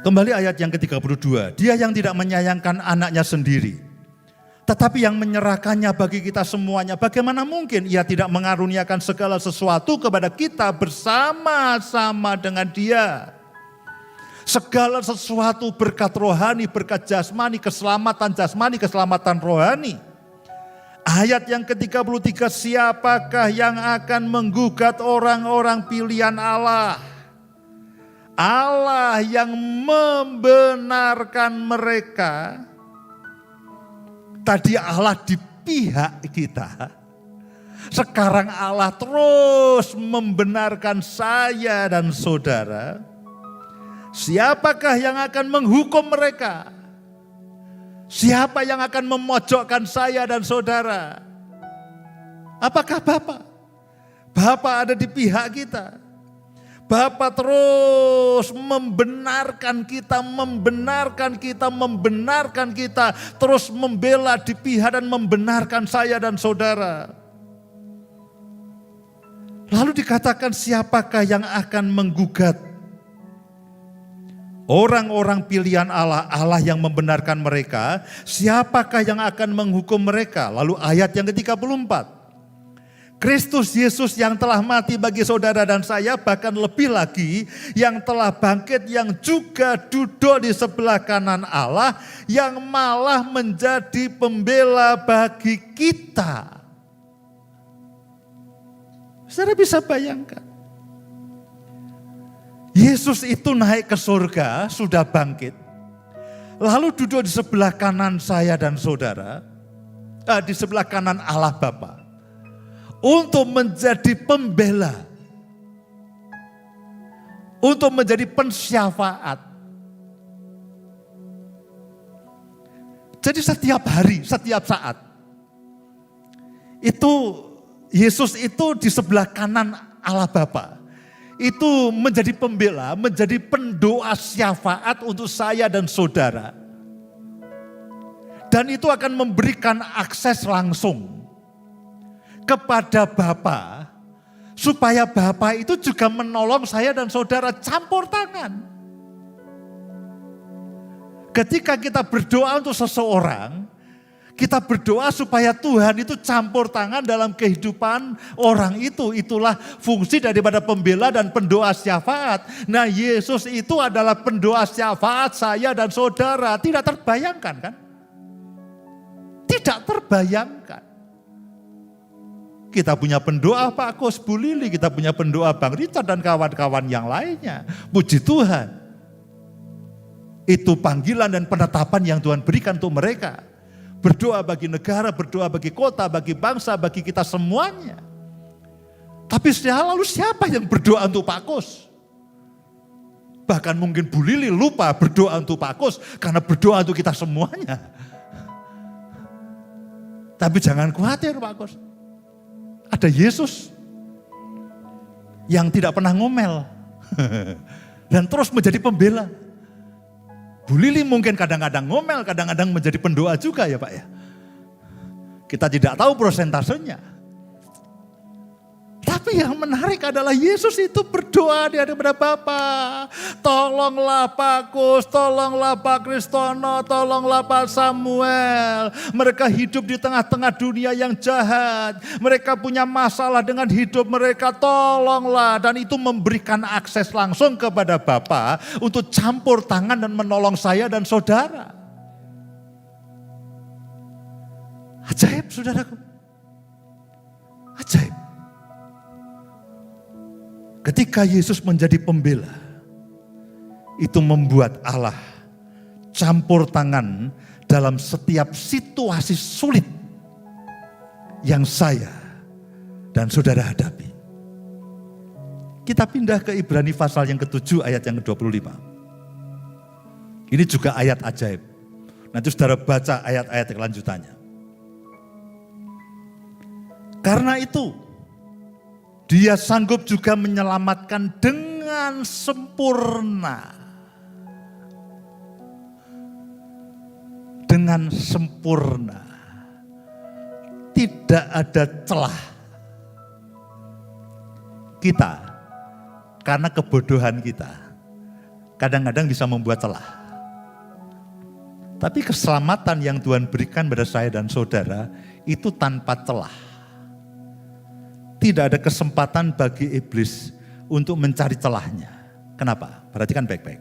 Kembali ayat yang ke-32. Dia yang tidak menyayangkan anaknya sendiri, tetapi yang menyerahkannya bagi kita semuanya. Bagaimana mungkin ia tidak mengaruniakan segala sesuatu kepada kita bersama-sama dengan dia? Segala sesuatu, berkat rohani, berkat jasmani, keselamatan rohani. Ayat yang ke-33, siapakah yang akan menggugat orang-orang pilihan Allah? Allah yang membenarkan mereka. Tadi Allah di pihak kita. Sekarang Allah terus membenarkan saya dan saudara. Siapakah yang akan menghukum mereka? Siapa yang akan memojokkan saya dan saudara? Apakah Bapa? Bapa ada di pihak kita. Bapa terus membenarkan kita, terus membela di pihak dan membenarkan saya dan saudara. Lalu dikatakan siapakah yang akan menggugat orang-orang pilihan Allah, Allah yang membenarkan mereka, siapakah yang akan menghukum mereka? Lalu ayat yang ke-34. Kristus Yesus yang telah mati bagi saudara dan saya, bahkan lebih lagi yang telah bangkit, yang juga duduk di sebelah kanan Allah, yang malah menjadi pembela bagi kita. Saudara bisa bayangkan. Yesus itu naik ke surga, sudah bangkit. Lalu duduk di sebelah kanan saya dan saudara, di sebelah kanan Allah Bapa. Untuk menjadi pembela, untuk menjadi pensyafaat. Jadi setiap hari, setiap saat, itu Yesus itu di sebelah kanan Allah Bapa. Itu menjadi pembela, menjadi pendoa syafaat untuk saya dan saudara. Dan itu akan memberikan akses langsung kepada Bapa, supaya Bapa itu juga menolong saya dan saudara, campur tangan. Ketika kita berdoa untuk seseorang, kita berdoa supaya Tuhan itu campur tangan dalam kehidupan orang itu. Itulah fungsi daripada pembela dan pendoa syafaat. Nah, Yesus itu adalah pendoa syafaat saya dan saudara. Tidak terbayangkan kan? Tidak terbayangkan. Kita punya pendoa Pak Kus, Bu Lili, kita punya pendoa Bang Richard dan kawan-kawan yang lainnya. Puji Tuhan. Itu panggilan dan penetapan yang Tuhan berikan untuk mereka. Berdoa bagi negara, berdoa bagi kota, bagi bangsa, bagi kita semuanya. Tapi lalu siapa yang berdoa untuk Pak Kus? Bahkan mungkin Bu Lili lupa berdoa untuk Pak Kus karena berdoa untuk kita semuanya. Tapi jangan khawatir Pak Kus. Ada Yesus yang tidak pernah ngomel dan terus menjadi pembela. Bu Lili mungkin kadang-kadang ngomel, kadang-kadang menjadi pendoa juga ya Pak ya. Kita tidak tahu prosentasenya. Tapi yang menarik adalah Yesus itu berdoa di hadapan Bapa. Tolonglah Pak Kus, tolonglah Pak Kristono, tolonglah Pak Samuel. Mereka hidup di tengah-tengah dunia yang jahat. Mereka punya masalah dengan hidup mereka, tolonglah. Dan itu memberikan akses langsung kepada Bapa untuk campur tangan dan menolong saya dan saudara. Ajaib saudaraku. Ajaib. Ketika Yesus menjadi pembela, itu membuat Allah campur tangan dalam setiap situasi sulit yang saya dan saudara hadapi. Kita pindah ke Ibrani pasal yang ke-7 ayat yang ke-25. Ini juga ayat ajaib. Nanti saudara baca ayat-ayat kelanjutannya. Karena itu, Dia sanggup juga menyelamatkan dengan sempurna. Dengan sempurna. Tidak ada celah. Kita, karena kebodohan kita, kadang-kadang bisa membuat celah. Tapi keselamatan yang Tuhan berikan pada saya dan saudara itu tanpa celah. Tidak ada kesempatan bagi iblis untuk mencari celahnya. Kenapa? Perhatikan baik-baik.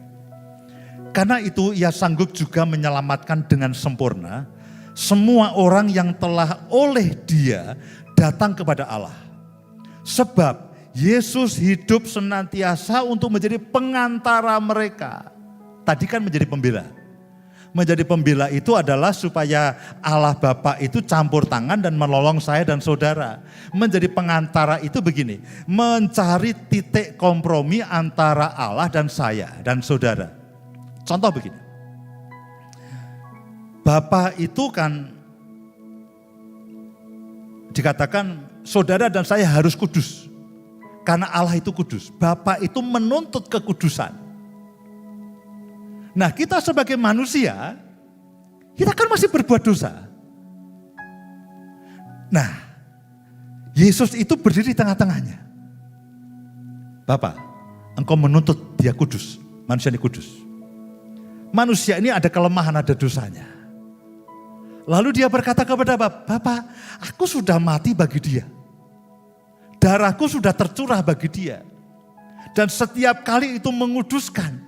Karena itu ia sanggup juga menyelamatkan dengan sempurna semua orang yang telah oleh Dia datang kepada Allah. Sebab Yesus hidup senantiasa untuk menjadi pengantara mereka. Tadi kan menjadi pembela. Menjadi pembela itu adalah supaya Allah Bapa itu campur tangan dan menolong saya dan saudara. Menjadi pengantara itu begini, mencari titik kompromi antara Allah dan saya dan saudara. Contoh begini, Bapa itu kan dikatakan saudara dan saya harus kudus. Karena Allah itu kudus, Bapa itu menuntut kekudusan. Nah, kita sebagai manusia, kita kan masih berbuat dosa. Nah, Yesus itu berdiri di tengah-tengahnya. Bapa, Engkau menuntut dia kudus, manusia ini kudus. Manusia ini ada kelemahan, ada dosanya. Lalu dia berkata kepada Bapa, aku sudah mati bagi dia. Darahku sudah tercurah bagi dia. Dan setiap kali itu menguduskan.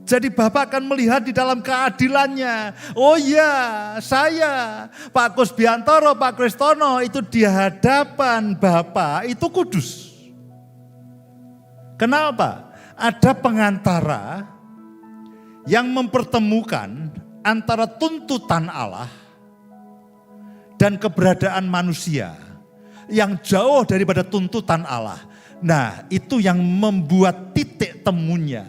Jadi Bapak akan melihat di dalam keadilannya. Oh iya, saya, Pak Kusbiantoro, Pak Kristono itu di hadapan Bapak itu kudus. Kenapa? Ada pengantara yang mempertemukan antara tuntutan Allah dan keberadaan manusia yang jauh daripada tuntutan Allah. Nah, itu yang membuat titik temunya,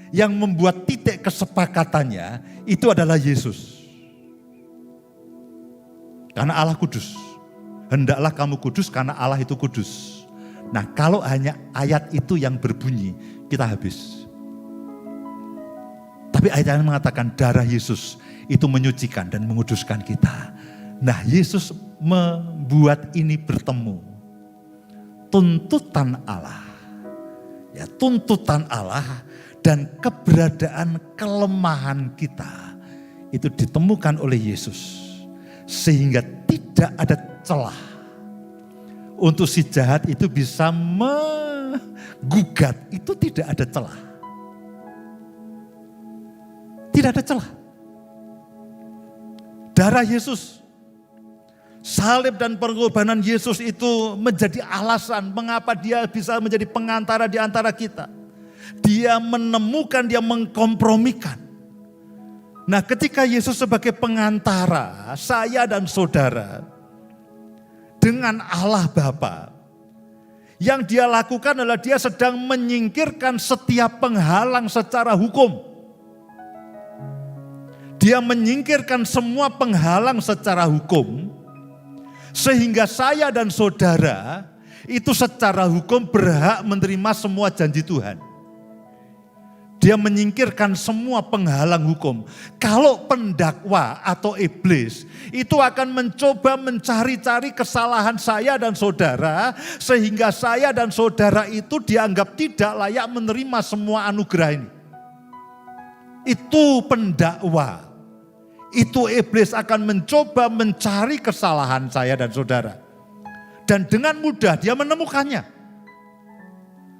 yang membuat titik kesepakatannya itu adalah Yesus. Karena Allah kudus. Hendaklah kamu kudus karena Allah itu kudus. Nah, kalau hanya ayat itu yang berbunyi, kita habis. Tapi ayat yang mengatakan darah Yesus itu menyucikan dan menguduskan kita. Nah, Yesus membuat ini bertemu. Tuntutan Allah. Ya, tuntutan Allah dan keberadaan kelemahan kita itu ditemukan oleh Yesus. Sehingga tidak ada celah untuk si jahat itu bisa menggugat. Itu tidak ada celah. Tidak ada celah. Darah Yesus, salib dan pengorbanan Yesus itu menjadi alasan mengapa dia bisa menjadi pengantara di antara kita. Dia menemukan, dia mengkompromikan. Nah, ketika Yesus sebagai pengantara saya dan saudara dengan Allah Bapa, yang dia lakukan adalah dia sedang menyingkirkan setiap penghalang secara hukum. Dia menyingkirkan semua penghalang secara hukum, sehingga saya dan saudara itu secara hukum berhak menerima semua janji Tuhan. Dia menyingkirkan semua penghalang hukum. Kalau pendakwa atau iblis itu akan mencoba mencari-cari kesalahan saya dan saudara, sehingga saya dan saudara itu dianggap tidak layak menerima semua anugerah ini. Itu pendakwa. Itu iblis akan mencoba mencari kesalahan saya dan saudara. Dan dengan mudah dia menemukannya.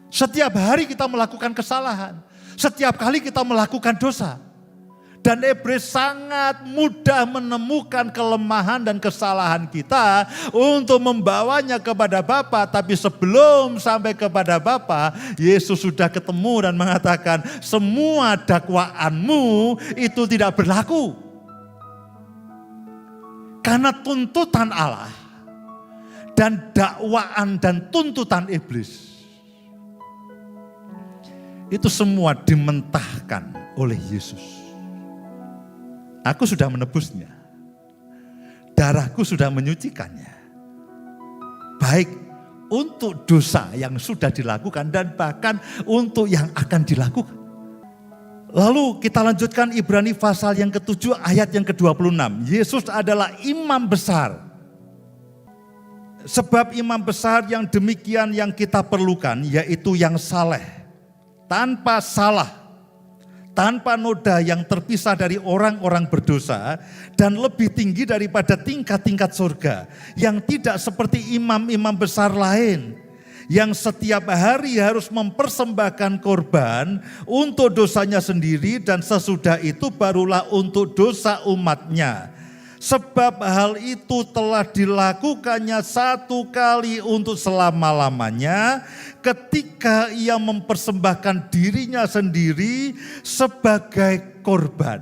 Setiap hari kita melakukan kesalahan. Setiap kali kita melakukan dosa. Dan iblis sangat mudah menemukan kelemahan dan kesalahan kita untuk membawanya kepada Bapa. Tapi sebelum sampai kepada Bapa, Yesus sudah ketemu dan mengatakan, semua dakwaanmu itu tidak berlaku. Karena tuntutan Allah dan dakwaan dan tuntutan iblis itu semua dimentahkan oleh Yesus. Aku sudah menebusnya. Darahku sudah menyucikannya. Baik untuk dosa yang sudah dilakukan dan bahkan untuk yang akan dilakukan. Lalu kita lanjutkan Ibrani pasal yang ke-7 ayat yang ke-26. Yesus adalah imam besar. Sebab imam besar yang demikian yang kita perlukan, yaitu yang saleh, tanpa salah, tanpa noda, yang terpisah dari orang-orang berdosa, dan lebih tinggi daripada tingkat-tingkat surga, yang tidak seperti imam-imam besar lain, yang setiap hari harus mempersembahkan korban untuk dosanya sendiri, dan sesudah itu barulah untuk dosa umatnya. Sebab hal itu telah dilakukannya satu kali untuk selama-lamanya, ketika ia mempersembahkan dirinya sendiri sebagai korban.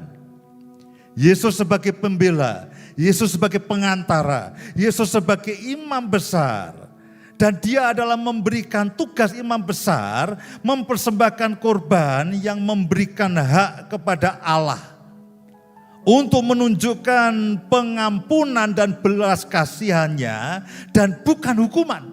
Yesus sebagai pembela, Yesus sebagai pengantara, Yesus sebagai imam besar. Dan dia adalah memberikan tugas imam besar, mempersembahkan korban yang memberikan hak kepada Allah untuk menunjukkan pengampunan dan belas kasihannya, dan bukan hukuman.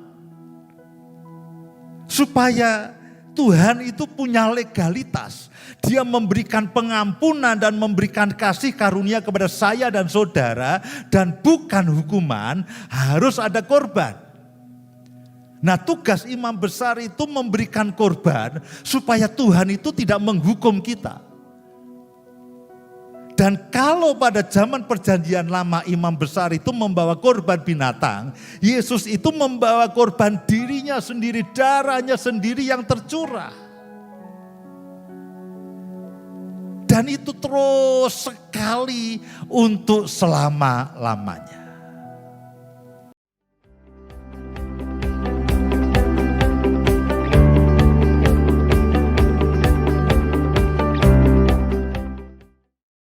Supaya Tuhan itu punya legalitas. Dia memberikan pengampunan dan memberikan kasih karunia kepada saya dan saudara, dan bukan hukuman, harus ada korban. Nah, tugas imam besar itu memberikan korban supaya Tuhan itu tidak menghukum kita. Dan kalau pada zaman perjanjian lama imam besar itu membawa korban binatang, Yesus itu membawa korban dirinya sendiri, darahnya sendiri yang tercurah. Dan itu terus sekali untuk selama-lamanya.